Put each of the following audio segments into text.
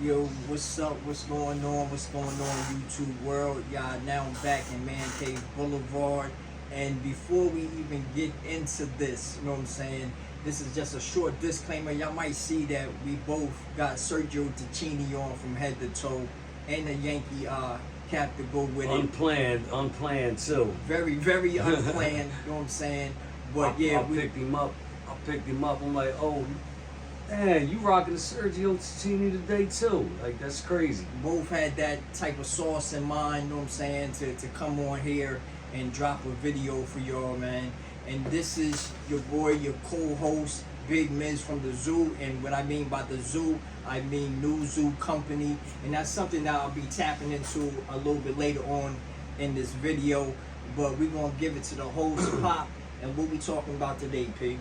Yo, what's up? What's going on? What's going on, YouTube world? Y'all now back in Man Cave Boulevard. And before we even get into this, you know what I'm saying? This is just a short disclaimer. Y'all might see that we both got Sergio Tacchini on from head to toe, and a Yankee cap to go with it. Unplanned too. Very, very unplanned. You know what I'm saying? But I picked him up. I'm like, oh, man, you rocking the Sergio Tacchini today too. Like, that's crazy. Both had that type of sauce in mind, you know what I'm saying, to come on here and drop a video for y'all, man. And this is your boy, your co-host, Big Miz from the Zoo. And what I mean by the Zoo, I mean New Zoo Company. And that's something that I'll be tapping into a little bit later on in this video. But we're going to give it to the host, Pop. And what we talking about today, P?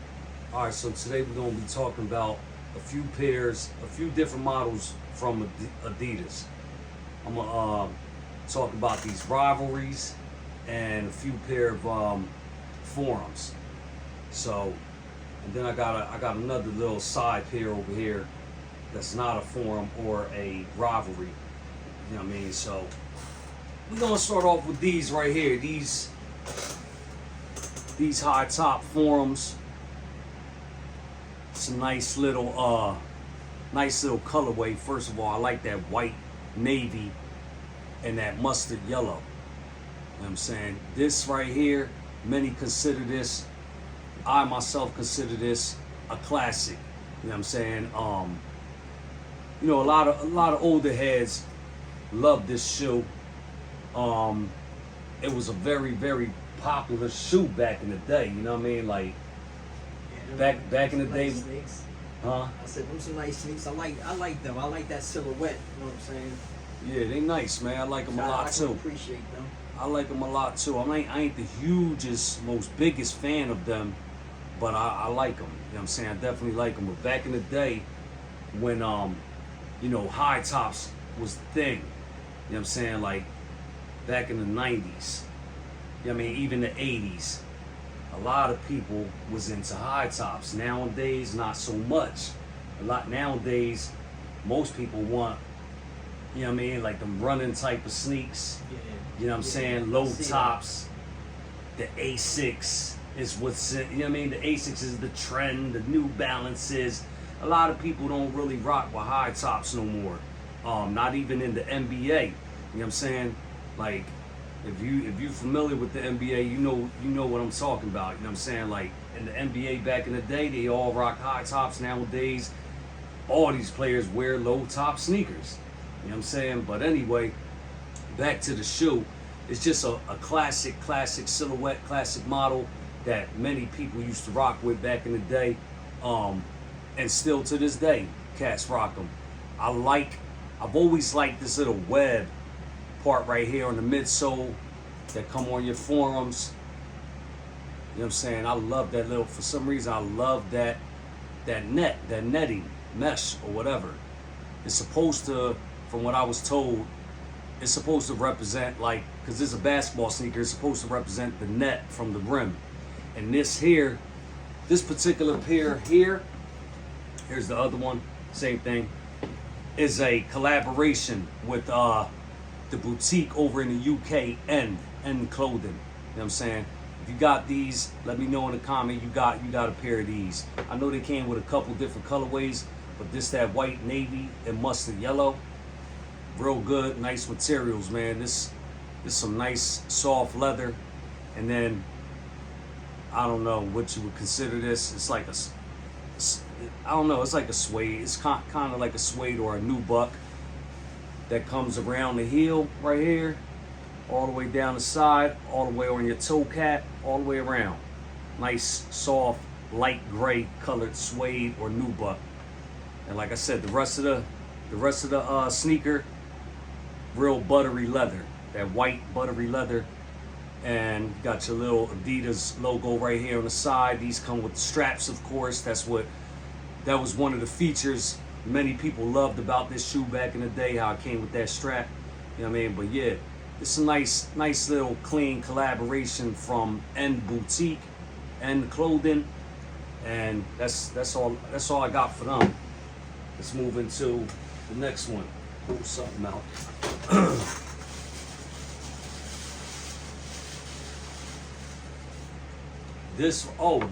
All right, so today we're going to be talking about a few different models from Adidas. I'm going to talk about these rivalries and a few pair of forums. So, and then I got another little side pair over here that's not a forum or a rivalry. You know what I mean? So we're gonna start off with these right here. These high top forums. It's a nice little colorway. First of all, I like that white navy and that mustard yellow. You know what I'm saying? This right here, many consider this, I myself consider this a classic. You know what I'm saying? You know, a lot of older heads love this shoe. It was a very, very popular shoe back in the day. You know what I mean? Like, back in the day. Sneaks. Huh? I said them some nice sneaks. I like them. I like that silhouette. You know what I'm saying? Yeah, they nice, man. I like them a lot too. I appreciate them. I like them a lot too. I ain't the hugest, most biggest fan of them, but I like them. You know what I'm saying? I definitely like them. But back in the day, when you know, high tops was the thing. You know what I'm saying? Like back in the 90s. You know what I mean? Even the 80s. A lot of people was into high tops. Nowadays, not so much. Nowadays, most people want, you know what I mean, like them running type of sneaks. Yeah. You know what I'm saying? Low tops. The Asics is what's, you know what I mean? The Asics is the trend, the New Balances. A lot of people don't really rock with high tops no more. Not even in the NBA. You know what I'm saying? Like, if you're familiar with the NBA, you know what I'm talking about. You know what I'm saying? Like in the NBA back in the day, they all rock high tops. Nowadays, all these players wear low top sneakers. You know what I'm saying? But anyway, back to the shoe. It's just a classic silhouette, classic model that many people used to rock with back in the day. And still to this day, cats rock them. I've always liked this little web part right here on the midsole that come on your forums. You know what I'm saying? I love that little, for some reason I love that netting, mesh or whatever. It's supposed to, from what I was told, it's supposed to represent, like, because this is a basketball sneaker, it's supposed to represent the net from the rim. And this here, this particular pair here, here's the other one, same thing, is a collaboration with the boutique over in the UK, End Clothing. You know what I'm saying? If you got these, let me know in the comment you got a pair of these. I know they came with a couple different colorways, but this that white navy and mustard yellow, real good, nice materials, man. This some nice soft leather, and then I don't know what you would consider this. It's like I don't know. It's like a suede. It's kind of like a suede or a nubuck that comes around the heel right here, all the way down the side, all the way on your toe cap, all the way around. Nice, soft, light gray colored suede or nubuck. And like I said, the rest of the sneaker, real buttery leather, that white buttery leather, and got your little Adidas logo right here on the side. These come with the straps, of course. That was one of the features many people loved about this shoe back in the day, how it came with that strap. You know what I mean? But yeah, it's a nice little clean collaboration from End Boutique, End Clothing, and that's all I got for them. let's move into the next one. Pull something out. This, oh,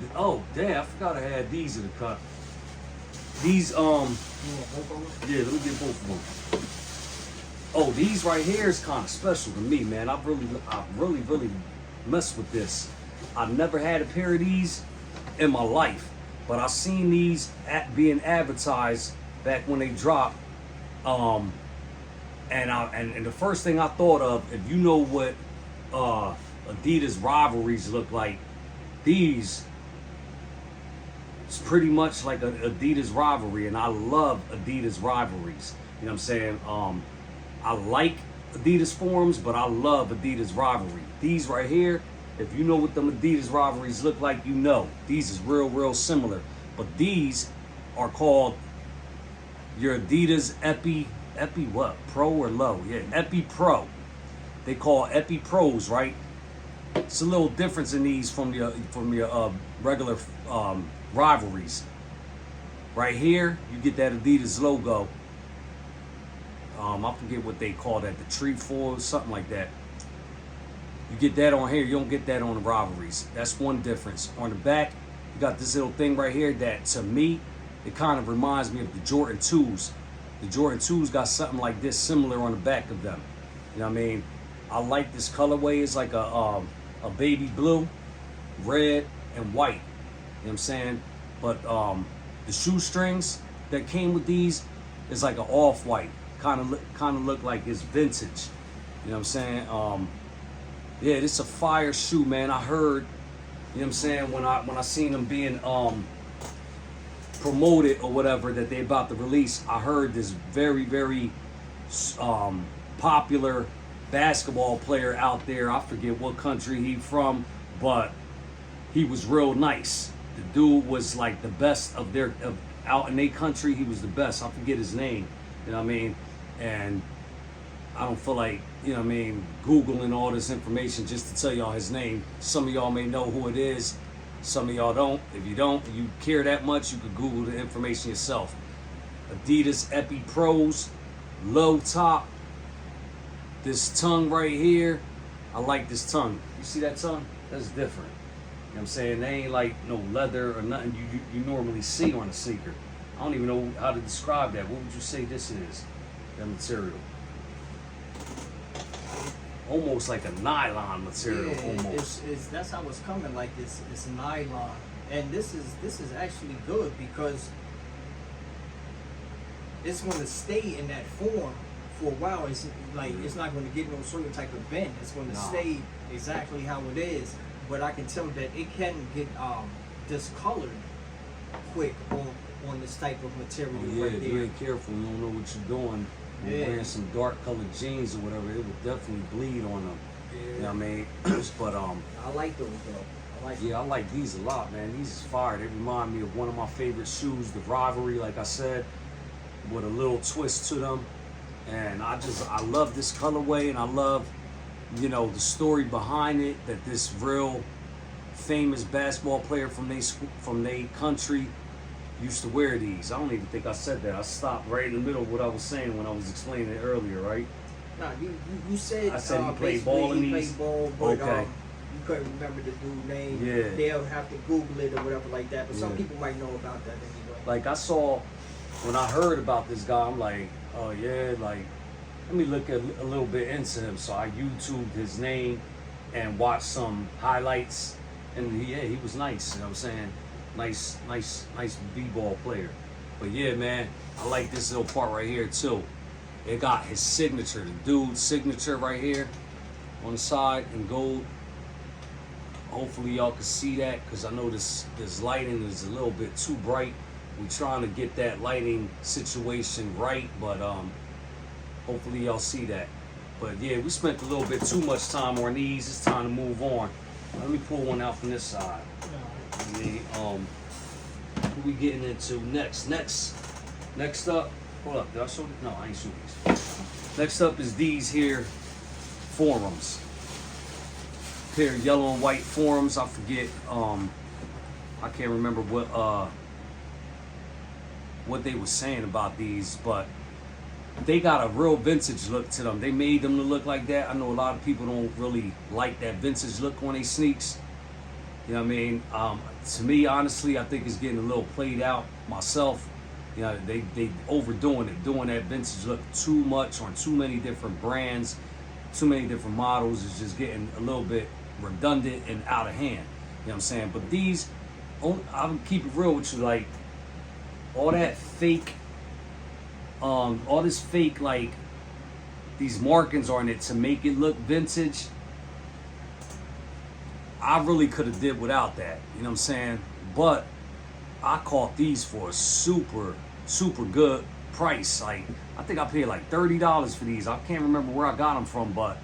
damn, I forgot I had these in the cut. These, yeah, let me get both of them. Oh, these right here is kind of special to me, man. I really messed with this. I've never had a pair of these in my life, but I seen these being advertised back when they dropped. And the first thing I thought of, if you know what Adidas rivalries look like, these is pretty much like an Adidas rivalry, and I love Adidas rivalries. You know what I'm saying? I like Adidas forums, but I love Adidas rivalry. These right here, if you know what them Adidas rivalries look like, you know. These is real similar. But these are called your Adidas Epi what? Pro or Low? Yeah, Epi Pro. They call Epi Pros, right? It's a little difference in these from your regular rivalries. Right here, you get that Adidas logo. I forget what they call that, the tree foil, something like that. You get that on here, you don't get that on the rivalries. That's one difference. On the back, you got this little thing right here that, to me, it kind of reminds me of the Jordan 2s. The Jordan 2s got something like this similar on the back of them. You know what I mean? I like this colorway. It's like a baby blue, red, and white. You know what I'm saying? But the shoestrings that came with these is like an off-white. Kind of look like it's vintage. You know what I'm saying? Yeah, this is a fire shoe, man. I heard, you know what I'm saying, when I seen them being promoted or whatever that they about to release, I heard this very popular basketball player out there. I forget what country he from, but he was real nice. The dude was like the best of out in their country. He was the best. I forget his name. You know what I mean? And I don't feel like, you know what I mean, Googling all this information just to tell y'all his name. Some of y'all may know who it is. Some of y'all don't. If you don't, you care that much, you could Google the information yourself. Adidas Epi Pros, low top. This tongue right here, I like this tongue. You see that tongue? That's different. You know what I'm saying? They ain't like no leather or nothing you normally see on a sneaker. I don't even know how to describe that. What would you say this is? That material. Almost like a nylon material. Yeah, almost. That's how it's coming, like it's nylon. And this is actually good because it's going to stay in that form for a while. It's like it's not going to get no certain type of bend. It's going to stay exactly how it is. But I can tell that it can get discolored quick on this type of material. Oh, yeah, right if there. you ain't careful, you don't know what you're doing. You're wearing some dark colored jeans or whatever, it would definitely bleed on them. Yeah. You know what I mean? But I like those though. I like these a lot, man. These is fire. They remind me of one of my favorite shoes, the Rivalry, like I said, with a little twist to them. And I love this colorway, and I love, you know, the story behind it, that this real famous basketball player from their country used to wear these. I don't even think I said that. I stopped right in the middle of what I was saying when I was explaining it earlier, right? Nah, you said I said he played ball in these. Played ball, but okay. You couldn't remember the dude's name. Yeah. They'll have to Google it or whatever like that. But some people might know about that anyway. Like I saw, when I heard about this guy, I'm like, oh yeah, like, let me look a little bit into him. So I YouTubed his name and watched some highlights, and he was nice. You know what I'm saying? Nice b-ball player. But yeah, man, I like this little part right here too. It got his signature, the dude's signature right here on the side in gold. Hopefully y'all can see that, because I know this lighting is a little bit too bright. We're trying to get that lighting situation right, but hopefully y'all see that. But yeah, we spent a little bit too much time on these. It's time to move on. Let me pull one out from this side. Who we getting into next? Next up, hold up, did I show it? No, I ain't showing these. Next up is these here forums. Pair of yellow and white forums. I forget, I can't remember what what they were saying about these, but they got a real vintage look to them. They made them to look like that. I know a lot of people don't really like that vintage look on their sneaks. You know what I mean? To me, honestly, I think it's getting a little played out myself. You know, they overdoing it, doing that vintage look too much on too many different brands, too many different models. It's just getting a little bit redundant and out of hand. You know what I'm saying? But these, I'll keep it real with you, like, all that fake, all this fake, like, these markings on it to make it look vintage, I really could have did without that. You know what I'm saying? But I caught these for a super good price. Like, I think I paid like $30 for these. I can't remember where I got them from, but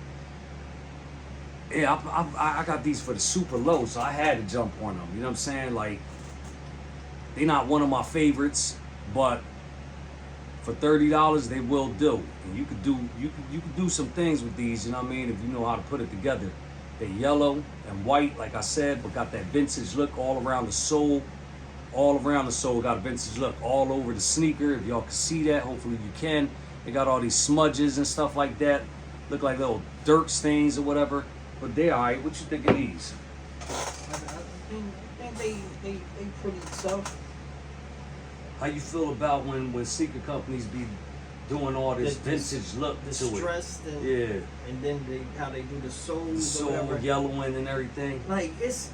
yeah, I got these for the super low, so I had to jump on them. You know what I'm saying? Like, they're not one of my favorites, but for $30 they will do. And you could do some things with these, you know what I mean, if you know how to put it together. They're yellow and white, like I said, but got that vintage look all around the sole. All around the sole got a vintage look all over the sneaker. If y'all can see that, hopefully you can. They got all these smudges and stuff like that. Look like little dirt stains or whatever. But they alright. What you think of these? I think they pretty tough. How you feel about when sneaker companies be doing all this vintage look to it? Distressed and, yeah. And then how they do the soles, The sole or whatever. yellowing and everything. Like, it's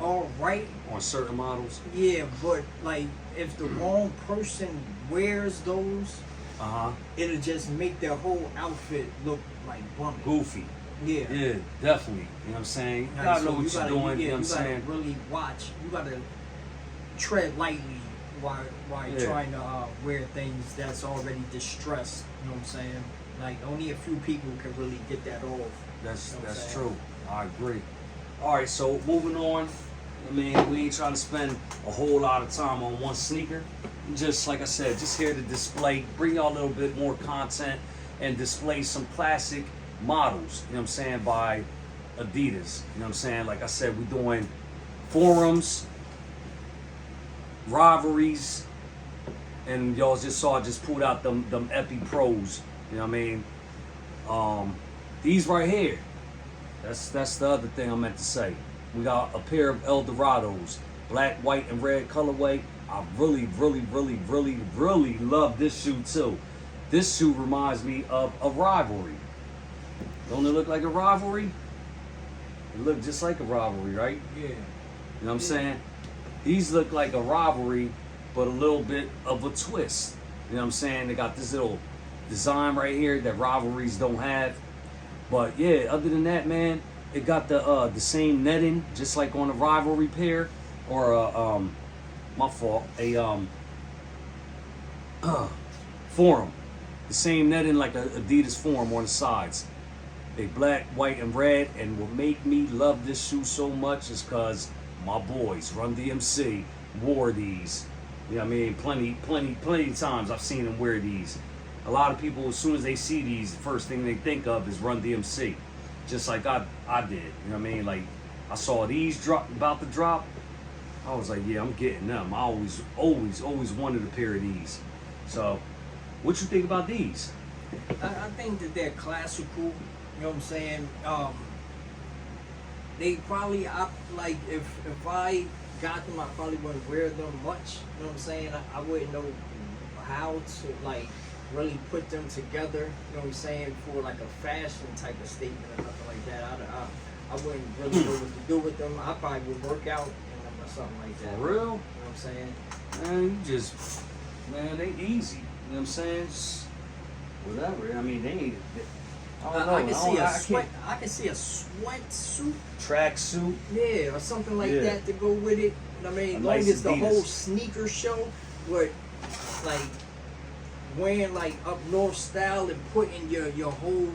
all right On certain models. Yeah, but like if the wrong person wears those, it'll just make their whole outfit look like bummy. Goofy. Yeah. Yeah, definitely. You know what I'm saying? You Like, gotta so know what you're doing, you know what I'm saying? You gotta really watch. You gotta tread lightly while you're trying to wear things that's already distressed. You know what I'm saying? Like, only a few people can really get that off. That's You know what I'm saying? true. I agree. All right, so moving on. I mean, we ain't trying to spend a whole lot of time on one sneaker. Just like I said, just here to display, bring y'all a little bit more content and display some classic models, you know what I'm saying, by Adidas. You know what I'm saying? Like I said, we're doing forums, rivalries, and y'all just saw I just pulled out them Epi Pros. You know what I mean? These right here. That's the other thing I meant to say. We got a pair of ElDorados, black, white, and red colorway. I really love this shoe too. This shoe reminds me of a Rivalry. Don't it look like a Rivalry? It look just like a Rivalry, right? Yeah. You know what I'm saying? These look like a Rivalry, but a little bit of a twist. You know what I'm saying? They got this little design right here that Rivalries don't have. But yeah, other than that, man, it got the same netting, just like on a Rivalry pair, or my fault, a Forum. The same netting like a Adidas Forum on the sides. They black, white, and red, and what make me love this shoe so much is because my boys, Run DMC, wore these. You know what I mean? Plenty times I've seen them wear these. A lot of people, as soon as they see these, the first thing they think of is Run DMC. Just like I did. You know what I mean? Like, I saw these about to drop. I was like, yeah, I'm getting them. I always wanted a pair of these. So, what you think about these? I think that they're classical. You know what I'm saying? They probably, like, if I got them, I probably wouldn't wear them much. You know what I'm saying? I wouldn't know how to, like, really put them together. You know what I'm saying? For like a fashion type of statement or nothing like that. I wouldn't really know what to do with them. I probably would work out in them or something like that. For real? You know what I'm saying? Man, they easy. You know what I'm saying? Just whatever. I mean, they ain't. I can see a sweatsuit, Tracksuit. yeah, or something like that to go with it. I mean, as long nice as the Adidas. whole sneaker show, but like wearing like up north style and putting your whole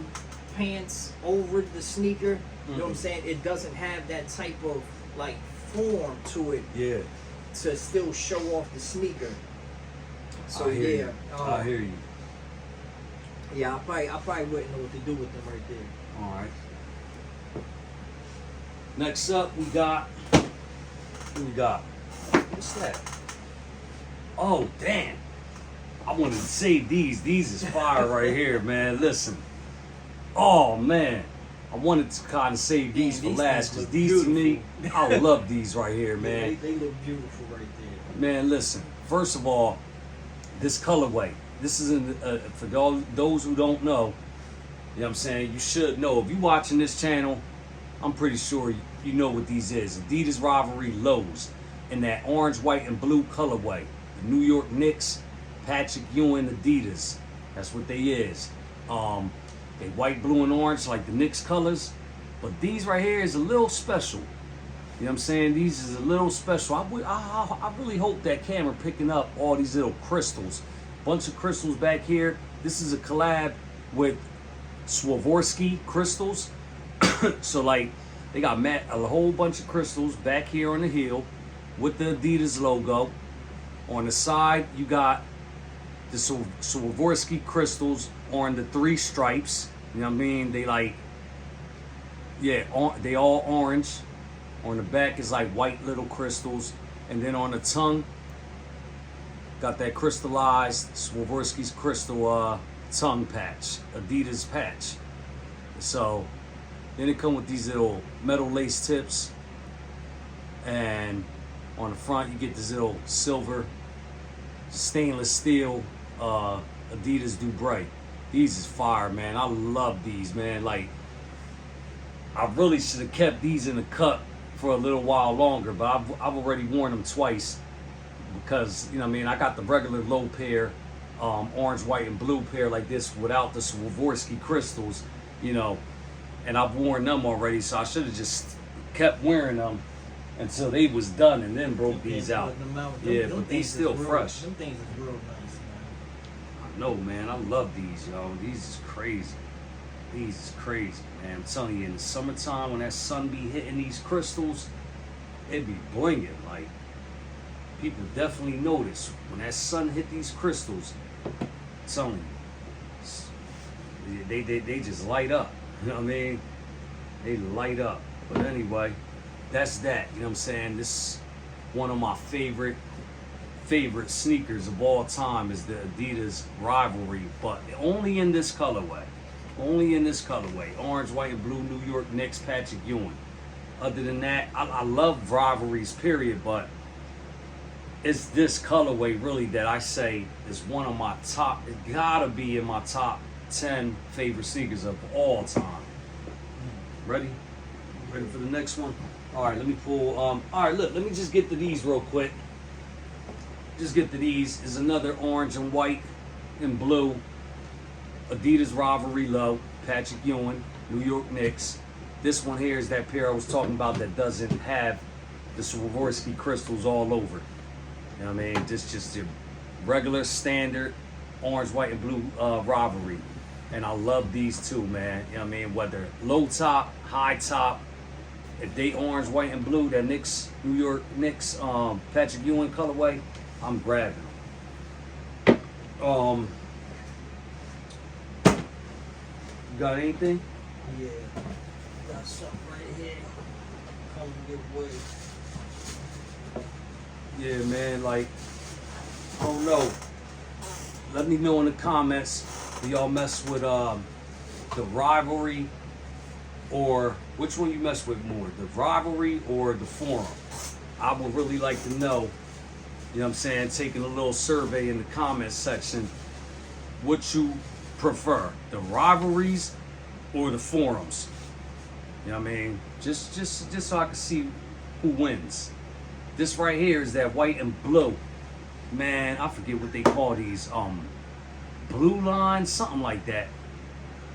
pants over the sneaker. You know what I'm saying? It doesn't have that type of like form to it. Yeah. To still show off the sneaker. So I hear yeah, you. I hear you. Yeah, I probably wouldn't know what to do with them right there. All right. Next up, we got. Who we got? What's that? Oh, damn. I wanted to save these. These is fire right here, man. Listen. Oh man. I wanted to kind of save these for last because these to me, I love these right here, man. They look beautiful right there. Man, listen. First of all, this colorway. This is for those who don't know. You know what I'm saying? You should know. If you're watching this channel, I'm pretty sure you know what these is. Adidas Rivalry lows in that orange, white, and blue colorway. The New York Knicks, Patrick Ewing Adidas. That's what they is. They white, blue, and orange like the Knicks colors. But these right here is a little special. You know what I'm saying? These is a little special. I really hope that camera picking up all these little crystals. Bunch of crystals back here. This is a collab with Swarovski crystals. So like they got a whole bunch of crystals back here on the heel with the Adidas logo. On the side you got the Swarovski crystals on the 3 stripes. You know what I mean? They like, yeah, they all orange. On the back is like white little crystals. And then on the tongue, got that crystallized Swarovski's crystal tongue patch, Adidas patch. So then it come with these little metal lace tips. And on the front you get this little silver stainless steel Adidas Dubré. These is fire, man. I love these, man. Like, I really should have kept these in the cut for a little while longer, but I've already worn them twice because, you know what I mean, I got the regular low pair, orange, white, and blue pair like this without the Swarovski crystals, you know, and I've worn them already, so I should have just kept wearing them until they was done and then broke these out. Yeah, but these still fresh. Them things is real nice, man. I know, man. I love these, yo. These is crazy. These is crazy, man. I'm telling you, in the summertime when that sun be hitting these crystals, it be blinging. Like, people definitely notice when that sun hit these crystals. I'm telling you, they just light up. You know what I mean? They light up. But anyway, that's that. You know what I'm saying? This is one of my favorite sneakers of all time is the Adidas Rivalry, but only in this colorway. Only in this colorway. Orange, white, and blue, New York Knicks, Patrick Ewing. Other than that, I love rivalries, period, but it's this colorway really that I say is one of my top, it gotta be in my top 10 favorite sneakers of all time. Ready? Ready for the next one? All right, let me pull, all right, look, let me just get to these real quick. Just get to these. Is another orange and white and blue Adidas Rivalry low, Patrick Ewing, New York Knicks. This one here is that pair I was talking about that doesn't have the Swarovski crystals all over. You know what I mean? Just your regular standard orange, white, and blue Rivalry. And I love these too, man. You know what I mean? Whether low top, high top, if they orange, white, and blue, that Knicks, New York Knicks, Patrick Ewing colorway, I'm grabbing them. You got anything? Yeah. Got something right here. Come give way. Yeah, man, like, I don't know. Let me know in the comments, do y'all mess with the Rivalry, or which one you mess with more, the Rivalry or the Forum? I would really like to know, you know what I'm saying, taking a little survey in the comments section, what you prefer, the rivalries or the forums. You know what I mean? Just so I can see who wins. This right here is that white and blue. Man, I forget what they call these, blue lines, something like that.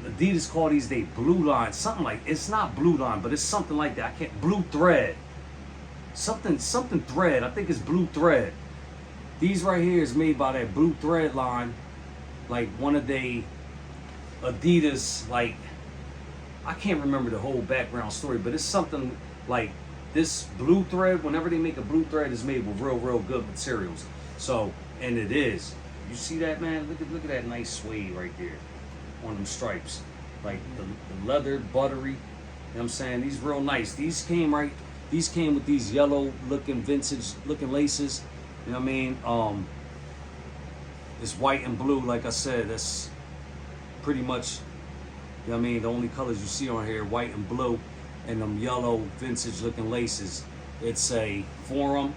Adidas call these they blue lines, something like, it's not blue line, but it's something like that. I can't, blue thread. Something thread, I think it's blue thread. These right here is made by that blue thread line, like one of the Adidas, like, I can't remember the whole background story, but it's something like this blue thread, whenever they make a blue thread, is made with real good materials. So, and it is. You see that, man? Look at that nice suede right there on them stripes. Like the leather, buttery, you know what I'm saying? These real nice. These came with these yellow looking vintage looking laces. You know what I mean? It's white and blue, like I said. That's pretty much, you know what I mean, the only colors you see on here, white and blue, and them yellow vintage looking laces. It's a Forum.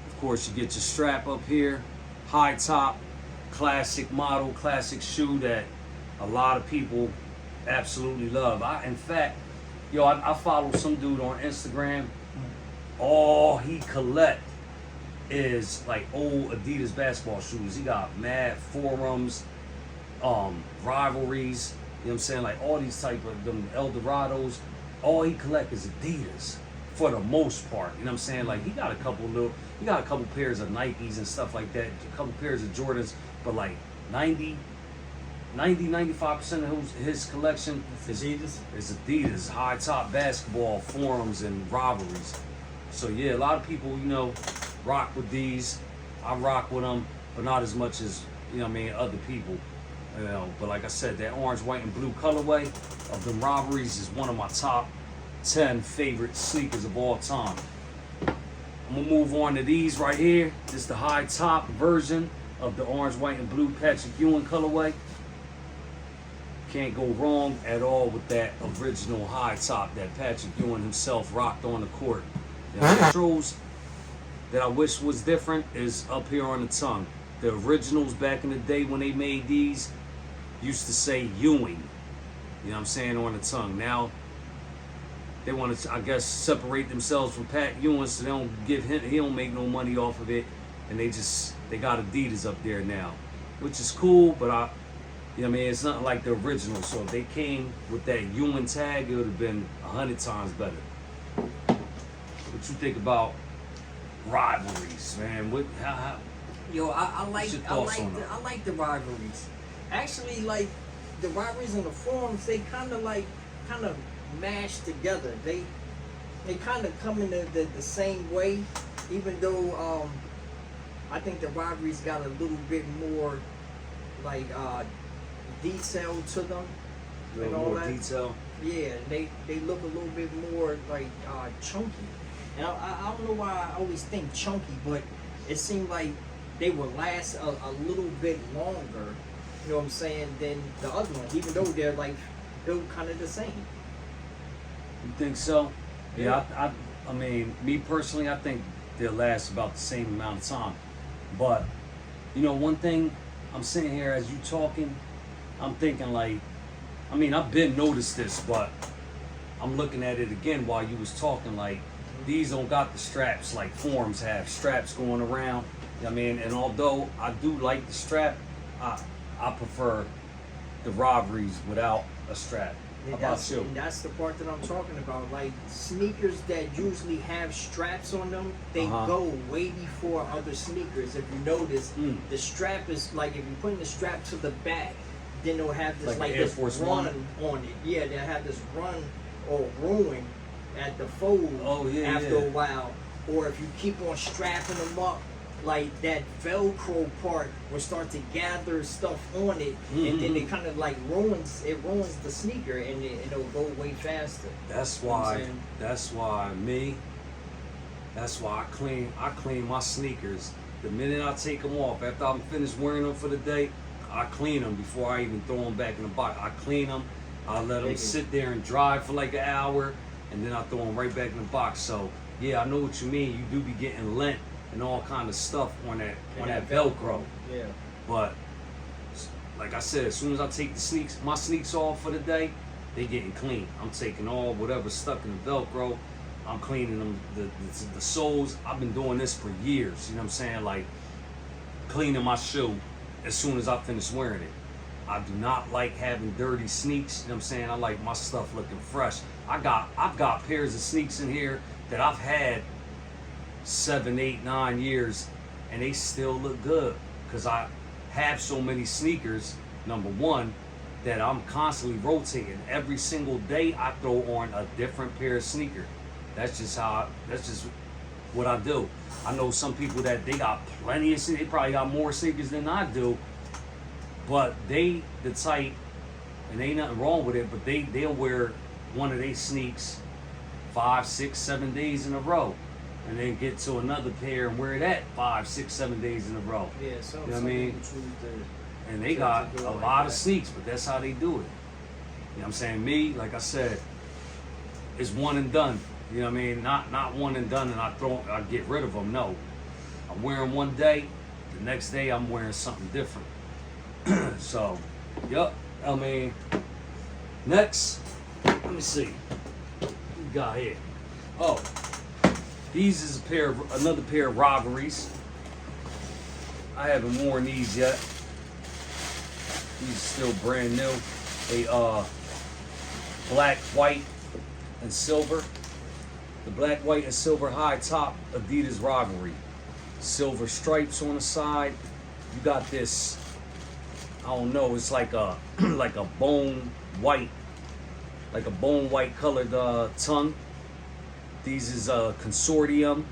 Of course, you get your strap up here, high top, classic model, classic shoe that a lot of people absolutely love. In fact, I follow some dude on Instagram. All he collect is like old Adidas basketball shoes. He got mad Forums, Rivalries, you know what I'm saying? Like all these type of them ElDorados. All he collect is Adidas for the most part. You know what I'm saying? Like he got a couple pairs of Nikes and stuff like that, a couple pairs of Jordans, but like 95% of his collection is Adidas, high top basketball, Forums and Rivalries. So yeah, a lot of people, rock with these. I rock with them, but not as much as, other people. But like I said, that orange, white, and blue colorway of them Rivalries is one of my top 10 favorite sneakers of all time. I'm gonna move on to these right here. This is the high top version of the orange, white, and blue Patrick Ewing colorway. Can't go wrong at all with that original high top that Patrick Ewing himself rocked on the court. The intros that I wish was different is up here on the tongue. The originals back in the day when they made these used to say Ewing. You know what I'm saying, on the tongue. Now they want to, I guess, separate themselves from Pat Ewing so they don't he don't make no money off of it, and they got Adidas up there now, which is cool, but it's not like the original. So if they came with that Ewing tag, it would have been 100 times better. What you think about Rivalries, man? I like the Rivalries. Actually, like the Rivalries and the Forums, they kind of mash together. They kind of come in the same way, even though I think the Rivalries got a little bit more like detail to them. A little more detail. Yeah, they look a little bit more like chunky. And I don't know why I always think chunky, but it seemed like they would last a little bit longer, you know what I'm saying, than the other ones, even though they're like built kind of the same. You think so? Yeah, I mean, me personally, I think they'll last about the same amount of time. But, one thing, I'm sitting here as you talking, I'm thinking like, I've been noticed this, but I'm looking at it again while you was talking, like, these don't got the straps like Forums have, straps going around. And although I do like the strap, I prefer the Rivalries without a strap. How about you? And that's the part that I'm talking about. Like sneakers that usually have straps on them, they go way before other sneakers. If you notice, the strap is like, if you put the strap to the back, then they'll have this like this run on it. Yeah, they'll have this run or ruin at the fold after a while. Or if you keep on strapping them up, like that Velcro part will start to gather stuff on it, and then it kind of like ruins the sneaker, and it'll go way faster. That's why I clean my sneakers the minute I take them off. After I'm finished wearing them for the day, I clean them before I even throw them back in the box. I clean them, I let them sit there and dry for like an hour, and then I throw them right back in the box. So yeah, I know what you mean. You do be getting lint and all kind of stuff on that Velcro. Yeah. But like I said, as soon as I take my sneaks off for the day, they getting clean. I'm taking all whatever's stuck in the Velcro. I'm cleaning them, the soles. I've been doing this for years. You know what I'm saying? Like cleaning my shoe as soon as I finish wearing it. I do not like having dirty sneaks. You know what I'm saying? I like my stuff looking fresh. I've got pairs of sneaks in here that I've had 7, 8, 9 years, and they still look good because I have so many sneakers, number one, that I'm constantly rotating. Every single day I throw on a different pair of sneakers. That's just what I do. I know some people that they got plenty of sneakers, they probably got more sneakers than I do, but they the type, and ain't nothing wrong with it, but they'll wear one of their sneaks 5, 6, 7 days in a row. and then get to another pair and wear that 5, 6, 7 days in a row. Yeah, so You know what I some mean? people choose to. And they got a lot of sneaks, but that's how they do it. You know what I'm saying? Me, like I said, it's one and done. You know what I mean? Not one and done and I get rid of them. No. I'm wearing one day, the next day I'm wearing something different. So, yup. I mean, next, let me see. What we got here? Oh, these is another pair of Rivalries. I haven't worn these yet. These are still brand new. They black, white, and silver. The black, white, and silver high top Adidas Rivalry. Silver stripes on the side. You got this, I don't know, it's like a like a bone white colored tongue. These is Consortium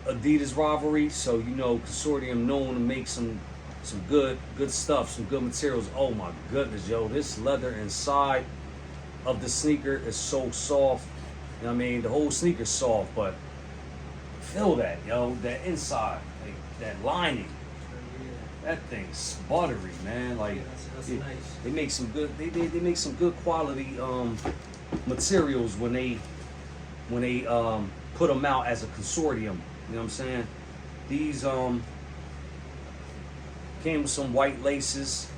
Adidas Rivalry. So you know Consortium known to make some good stuff, some good materials. Oh my goodness, yo, this leather inside of the sneaker is so soft. You know what I mean? The whole sneaker's soft, but feel that, yo, that inside, like that lining. That thing's buttery, man. Like That's nice. they make some good they make some good quality materials when they put them out as a consortium. You know what I'm saying? These came with some white laces,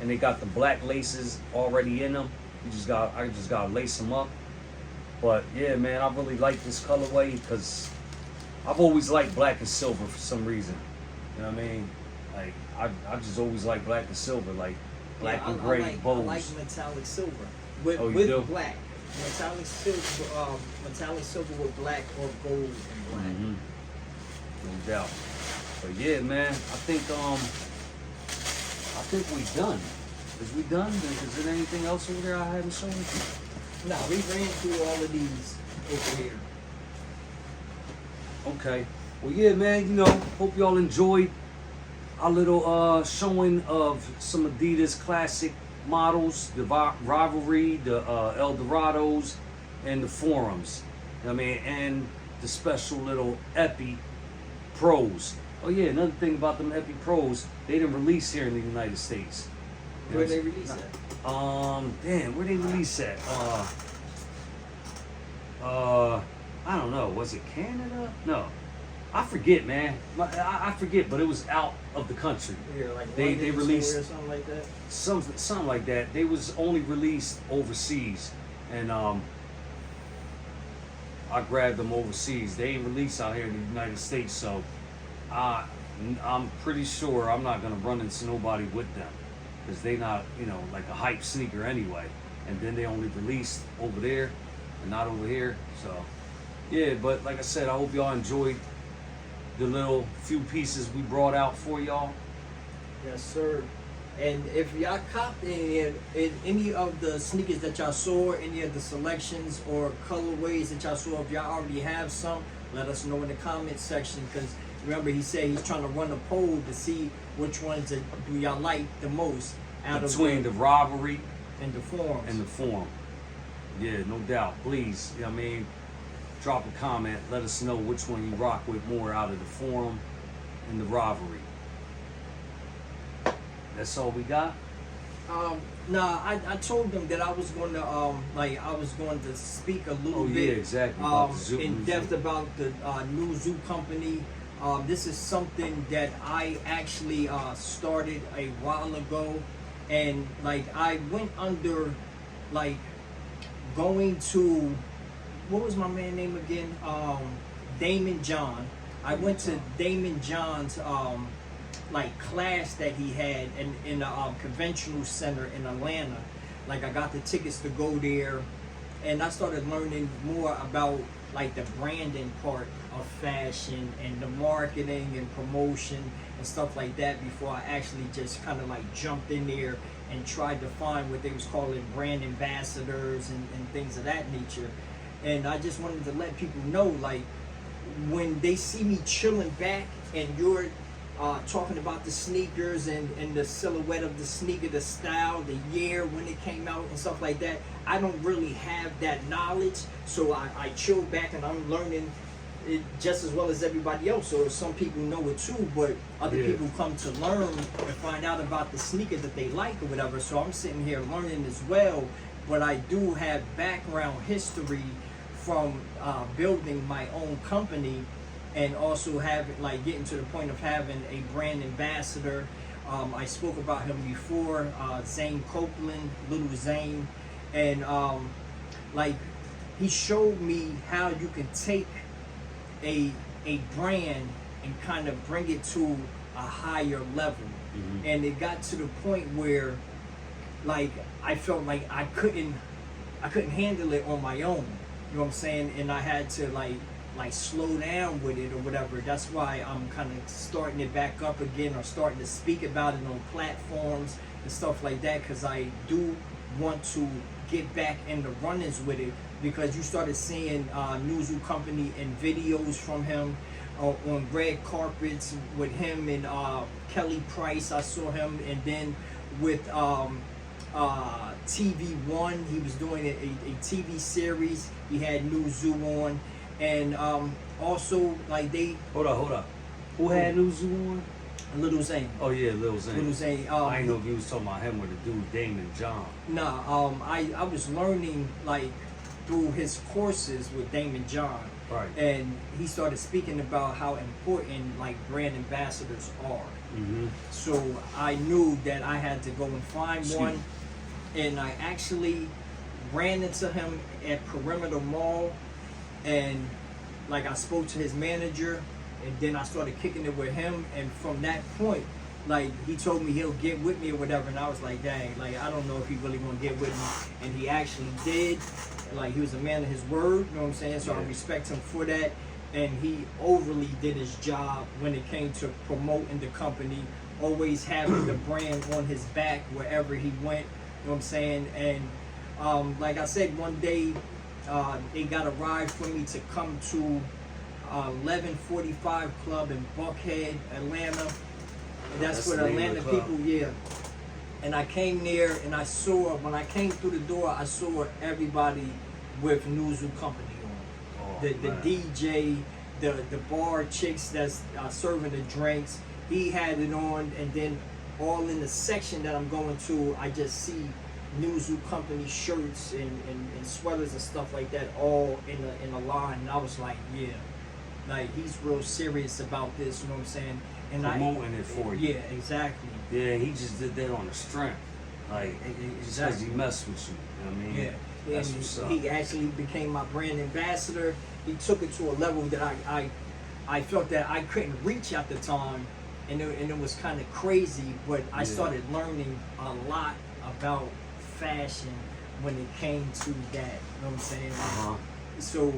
and they got the black laces already in them. I just gotta lace them up. But yeah, man, I really like this colorway because I've always liked black and silver for some reason. You know what I mean? Like I just always like black and silver, like black and gray bows. I like metallic silver with black. Metallic silver with black or gold and black. Mm-hmm. No doubt. But yeah, man, I think we done. Is we done? Is there anything else over there I haven't shown you? No, we ran through all of these over here. Okay. Well, yeah, man, you know, hope y'all enjoyed our little showing of some Adidas classic models, the Rivalry, the ElDorados, and the Forums. You know what I mean? And the special little Epi Pros. Oh yeah, another thing about them Epi Pros, they didn't release here in the United States. You know Where they release at? Damn, where they release at? I don't know. Was it Canada? No, I forget, man. I forget, but it was out of the country. Yeah, like they released or something like that. Something like that. They was only released overseas, and I grabbed them overseas. They ain't released out here in the United States, so I'm pretty sure I'm not gonna run into nobody with them, because they not, you know, like a hype sneaker anyway. And then they only released over there and not over here. So yeah, but like I said, I hope y'all enjoyed the little few pieces we brought out for y'all. Yes, sir. And if y'all copped any of the sneakers that y'all saw, any of the selections or colorways that y'all saw, if y'all already have some, let us know in the comment section. Because remember, he said he's trying to run a poll to see which ones do y'all like the most out between of the Rivalry and the Forums. and the Forum. Yeah, no doubt. Please, you know what I mean, drop a comment. Let us know which one you rock with more out of the Forum and the Rivalry. That's all we got. I told them that I was going to speak a little bit. Yeah, exactly. About the zoo, in depth about the new zoo company. This is something that I actually started a while ago, and like I went under, like going to, what was my man name again? Damon John. I went to Damon John's like class that he had in the conventional center in Atlanta. Like I got the tickets to go there, and I started learning more about like the branding part of fashion and the marketing and promotion and stuff like that before I actually just kind of like jumped in there and tried to find what they was calling brand ambassadors and things of that nature. And I just wanted to let people know, like, when they see me chilling back and you're talking about the sneakers and the silhouette of the sneaker, the style, the year when it came out and stuff like that, I don't really have that knowledge. So I chill back and I'm learning it just as well as everybody else. So some people know it too, but other people come to learn and find out about the sneaker that they like or whatever. So I'm sitting here learning as well, but I do have background history from building my own company, and also having, like, getting to the point of having a brand ambassador. I spoke about him before, Zane Copeland, Little Zane, and like, he showed me how you can take a brand and kind of bring it to a higher level. And it got to the point where, like, I felt like I couldn't handle it on my own. You know what I'm saying? And I had to like slow down with it or whatever. That's why I'm kind of starting it back up again, or starting to speak about it on platforms and stuff like that, because I do want to get back in the runnings with it, because you started seeing Nuzu Company and videos from him on red carpets with him and Kelly Price. I saw him, and then with TV1, he was doing a TV series. He had Nuzu on, and also, like, they hold up. Who had Nuzu on? Little Zane. Oh yeah, Little Zane. Little Zane. I didn't know if you was talking about him with the dude Damon John. Nah, I was learning, like, through his courses with Damon John. Right. And he started speaking about how important, like, brand ambassadors are. So I knew that I had to go and find one, and I actually ran into him at Perimeter Mall, and like, I spoke to his manager, and then I started kicking it with him, and from that point, like, he told me he'll get with me or whatever, and I was like, dang, like, I don't know if he really gonna get with me, and he actually did. Like, he was a man of his word, you know what I'm saying? So I respect him for that, and he overly did his job when it came to promoting the company, always having the brand on his back wherever he went, you know what I'm saying? And like I said, one day they got a ride for me to come to 1145 Club in Buckhead, Atlanta. And that's where the Atlanta people, And I came there, and I saw, when I came through the door, I saw everybody with Nuzu Company on. The DJ, the bar chicks that's serving the drinks, he had it on, and then all in the section that I'm going to, I just see Nuzu Company shirts and sweaters and stuff like that, all in a line. And I was like, yeah, like, he's real serious about this, you know what I'm saying? And promoting it for you. Yeah, exactly. Yeah, he just did that on the strength. Like, just because he messed with you. You know what I mean? Yeah. That's And what's up. he actually became my brand ambassador. He took it to a level that I felt that I couldn't reach at the time, and it was kind of crazy. But I started learning a lot about fashion when it came to that. You know what I'm saying? So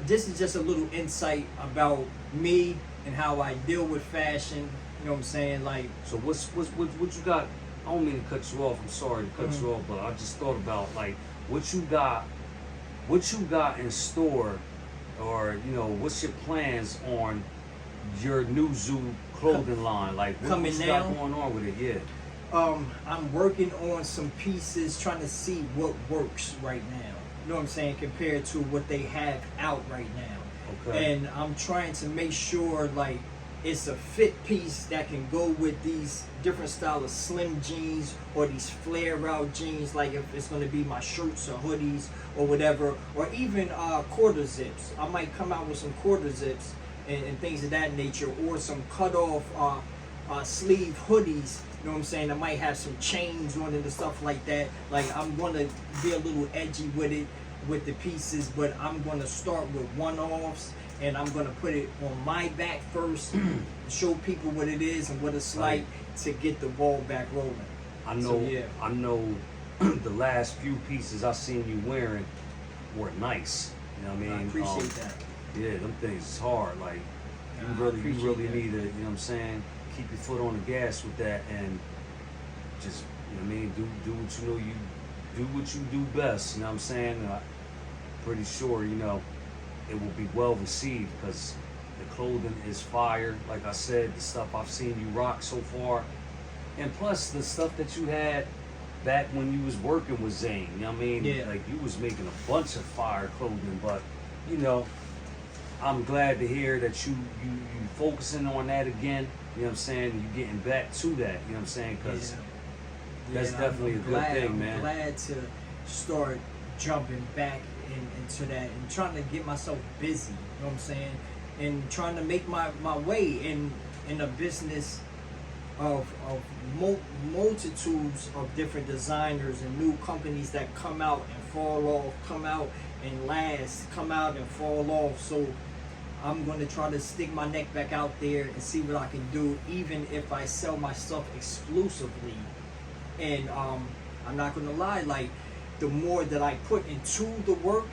this is just a little insight about me and how I deal with fashion. You know what I'm saying? Like, so what you got? I don't mean to cut you off. I'm sorry to cut you off, but I just thought about, like, what you got in store, or, you know, what's your plans on your Nuzu clothing line? Like, what you got going on with it? Yeah. I'm working on some pieces, trying to see what works right now. You know what I'm saying? Compared to what they have out right now. Okay. And I'm trying to make sure, like, it's a fit piece that can go with these different style of slim jeans, or these flare out jeans, like if it's going to be my shirts or hoodies or whatever, or even quarter zips. I might come out with some quarter zips and things of that nature, or some cut off sleeve hoodies. You know what I'm saying? I might have some chains on it and stuff like that. Like, I'm going to be a little edgy with it, with the pieces, but I'm going to start with one-offs, and I'm going to put it on my back first, show people what it is and what it's like to get the ball back rolling. I know, I know the last few pieces I seen you wearing were nice. You know what I mean? I appreciate that. Yeah, them things is hard. Like, you really need to, you know what I'm saying, keep your foot on the gas with that, and just, you know what I mean, do what you know what you do best. You know what I'm saying? And I'm pretty sure, you know, it will be well received, because the clothing is fire. Like I said, the stuff I've seen you rock so far, and plus the stuff that you had back when you was working with Zane. You know what I mean? Yeah. Like, you was making a bunch of fire clothing, but, you know, I'm glad to hear that you focusing on that again. You know what I'm saying? You getting back to that. You know what I'm saying? Because that's definitely a good thing, man. I'm glad to start jumping back into that and trying to get myself busy. You know what I'm saying? And trying to make my way in a business of multitudes of different designers and new companies that come out and fall off, come out and last, come out and fall off. So I'm going to try to stick my neck back out there and see what I can do, even if I sell my stuff exclusively. And I'm not going to lie, like, the more that I put into the work,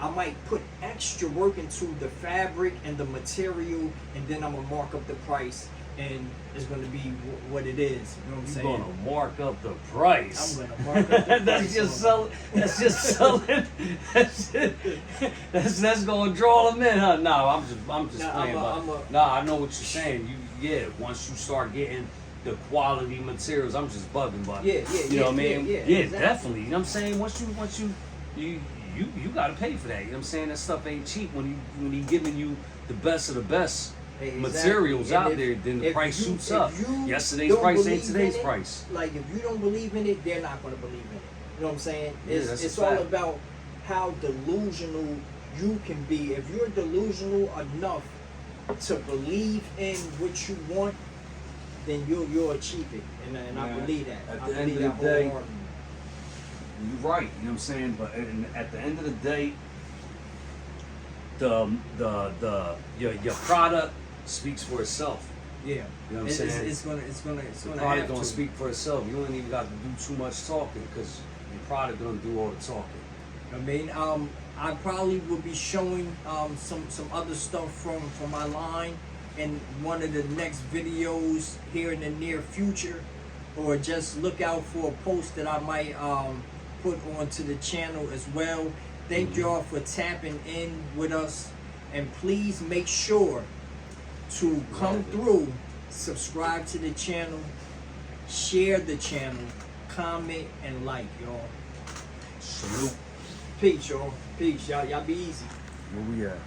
I might put extra work into the fabric and the material, and then I'm going to mark up the price, and it's going to be what it is. You know what I'm saying? You're going to mark up the price. I'm going to mark up the price. That's just selling. That's going to draw them in, huh? No, I'm just playing. I know what you're saying. Once you start getting the quality materials, I'm just bugging, but you know what I mean? Yeah, exactly. Definitely. You know what I'm saying? Once you gotta pay for that. You know what I'm saying? That stuff ain't cheap when he giving you the best of the best materials out there. Then the price shoots up. Yesterday's price ain't today's price. Like, if you don't believe in it, they're not gonna believe in it. You know what I'm saying? It's all about how delusional you can be. If you're delusional enough to believe in what you want, then you'll achieve it, and I believe that. At the end of the day, you're right. You know what I'm saying? But at the end of the day, your product speaks for itself. Yeah, you know what I'm saying? It's gonna the product gonna speak for itself. You ain't even got to do too much talking because your product gonna do all the talking. I mean, I probably will be showing some other stuff from my line in one of the next videos here in the near future, or just look out for a post that I might put onto the channel as well. Thank y'all for tapping in with us, and please make sure to come through, subscribe to the channel, share the channel, comment, and like, y'all. Salute. Peace, y'all. Peace, y'all. Y'all be easy. Where we at?